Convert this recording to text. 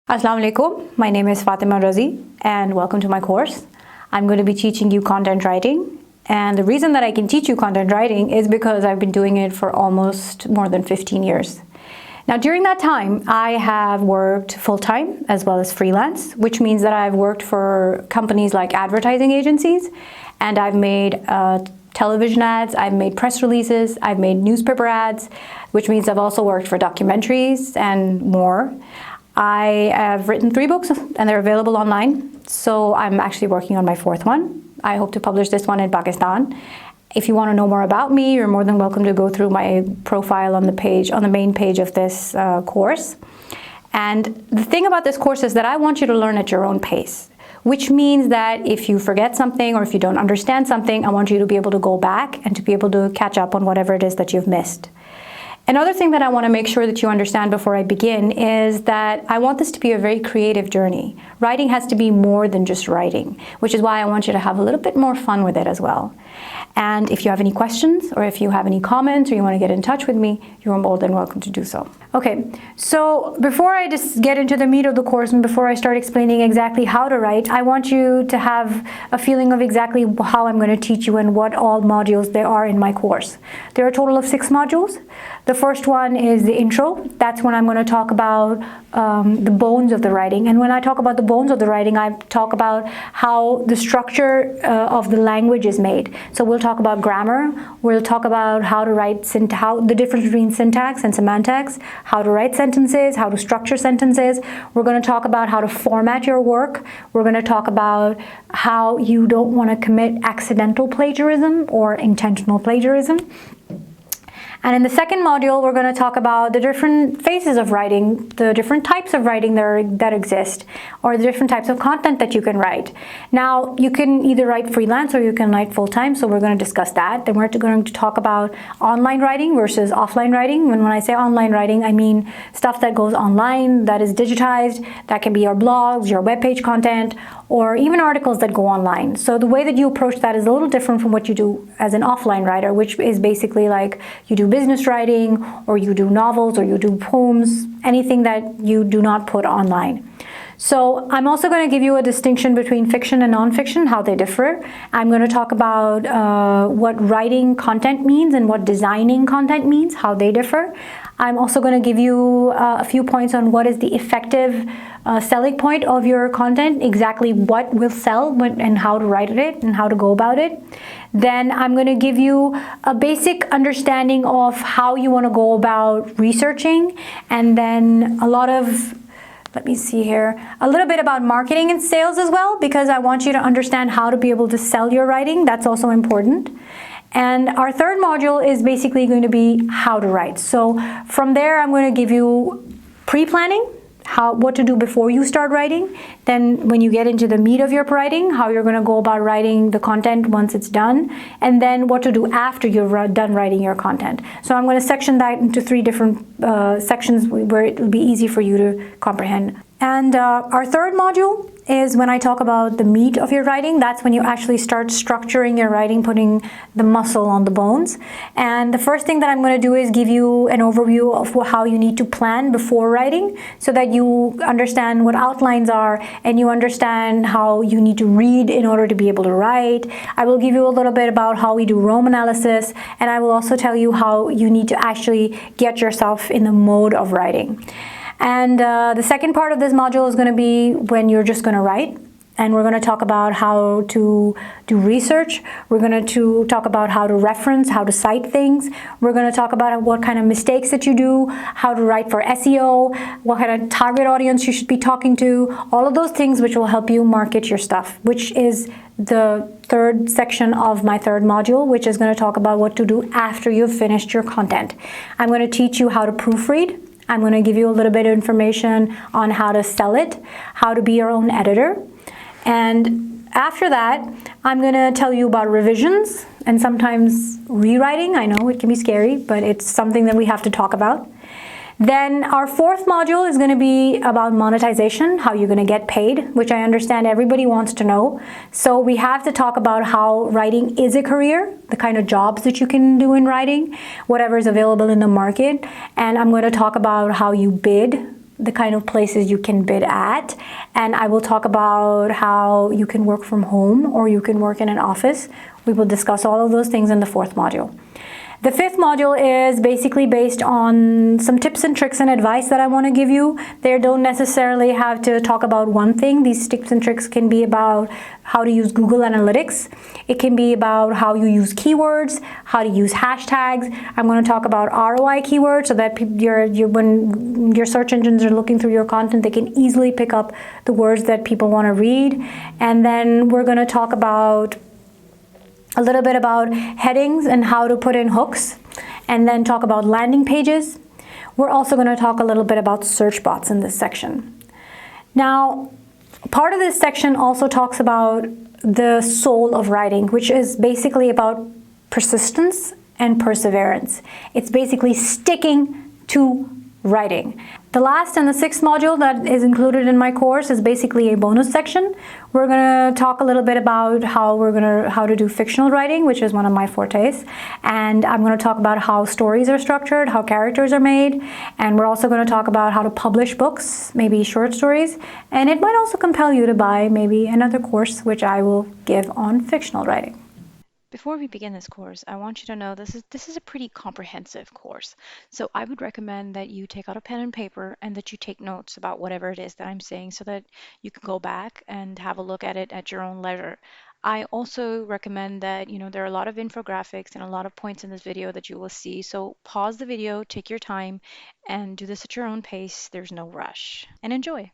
Assalamu alaikum. My name is Fatima Razi and welcome to my course. I'm going to be teaching you content writing, and the reason that I can teach you content writing is because I've been doing it for almost more than 15 years. Now during that time I have worked full-time as well as freelance, which means that I've worked for companies like advertising agencies, and I've made television ads, I've made press releases, I've made newspaper ads, which means I've also worked for documentaries and more. I have written 3 books and they're available online. So I'm actually working on my 4th one. I hope to publish this one in Pakistan. If you want to know more about me, you're more than welcome to go through my profile on the main page of this course. And the thing about this course is that I want you to learn at your own pace, which means that if you forget something or if you don't understand something, I want you to be able to go back and to be able to catch up on whatever it is that you've missed. Another thing that I want to make sure that you understand before I begin is that I want this to be a very creative journey. Writing has to be more than just writing, which is why I want you to have a little bit more fun with it as well. And if you have any questions or if you have any comments or you want to get in touch with me, you're more than welcome to do so. Okay, so before I just get into the meat of the course and before I start explaining exactly how to write, I want you to have a feeling of exactly how I'm going to teach you and what all modules there are in my course. There are a total of 6 modules. The first one is the intro. That's when I'm going to talk about the bones of the writing. And when I talk about the bones of the writing, I talk about how the structure of the language is made. So we'll talk about grammar. We'll talk about how to write, the difference between syntax and semantics, how to write sentences, how to structure sentences. We're going to talk about how to format your work. We're going to talk about how you don't want to commit accidental plagiarism or intentional plagiarism. And in the second module, we're going to talk about the different phases of writing, the different types of writing that exist, or the different types of content that you can write. Now, you can either write freelance or you can write full-time, so we're going to discuss that. Then we're going to talk about online writing versus offline writing. When I say online writing, I mean stuff that goes online, that is digitized. That can be your blogs, your webpage content, or even articles that go online. So the way that you approach that is a little different from what you do as an offline writer, which is basically like you do business writing, or you do novels, or you do poems, anything that you do not put online. So I'm also going to give you a distinction between fiction and nonfiction, how they differ. I'm going to talk about what writing content means and what designing content means, how they differ. I'm also going to give you a few points on what is the effective selling point of your content, exactly what will sell and how to write it and how to go about it. Then I'm going to give you a basic understanding of how you want to go about researching, and then a lot of, let me see here, a little bit about marketing and sales as well, because I want you to understand how to be able to sell your writing. That's also important. And our third module is basically going to be how to write. So from there, I'm going to give you pre-planning, what to do before you start writing. Then when you get into the meat of your writing, how you're going to go about writing the content once it's done, and then what to do after you're done writing your content. So I'm going to section that into 3 different sections where it will be easy for you to comprehend. And our third module is when I talk about the meat of your writing. That's when you actually start structuring your writing, putting the muscle on the bones. And the first thing that I'm going to do is give you an overview of how you need to plan before writing, so that you understand what outlines are and you understand how you need to read in order to be able to write. I will give you a little bit about how we do Rome analysis, and I will also tell you how you need to actually get yourself in the mode of writing. And the second part of this module is going to be when you're just going to write. And we're going to talk about how to do research. We're going to talk about how to reference, how to cite things. We're going to talk about what kind of mistakes that you do, how to write for SEO, what kind of target audience you should be talking to, all of those things which will help you market your stuff, which is the third section of my third module, which is going to talk about what to do after you've finished your content. I'm going to teach you how to proofread. I'm going to give you a little bit of information on how to sell it, how to be your own editor. And after that, I'm going to tell you about revisions and sometimes rewriting. I know it can be scary, but it's something that we have to talk about. Then our fourth module is going to be about monetization, how you're going to get paid, which I understand everybody wants to know. So we have to talk about how writing is a career, the kind of jobs that you can do in writing, whatever is available in the market. And I'm going to talk about how you bid the kind of places you can bid at, and I will talk about how you can work from home or you can work in an office. We will discuss all of those things in the fourth module. The fifth module is basically based on some tips and tricks and advice that I want to give you. They don't necessarily have to talk about one thing. These tips and tricks can be about how to use Google Analytics. It can be about how you use keywords, how to use hashtags. I'm going to talk about ROI keywords so that when your search engines are looking through your content, they can easily pick up the words that people want to read. And then we're going to talk about a little bit about headings and how to put in hooks, and then talk about landing pages. We're also going to talk a little bit about search bots in this section. Now, part of this section also talks about the soul of writing, which is basically about persistence and perseverance. It's basically sticking to writing. The last and the sixth module that is included in my course is basically a bonus section. We're going to talk a little bit about how to do fictional writing, which is one of my fortes, and I'm going to talk about how stories are structured, how characters are made, and we're also going to talk about how to publish books, maybe short stories, and it might also compel you to buy maybe another course which I will give on fictional writing. Before we begin this course, I want you to know this is a pretty comprehensive course. So I would recommend that you take out a pen and paper and that you take notes about whatever it is that I'm saying so that you can go back and have a look at it at your own leisure. I also recommend that, there are a lot of infographics and a lot of points in this video that you will see. So pause the video, take your time, and do this at your own pace. There's no rush. And enjoy.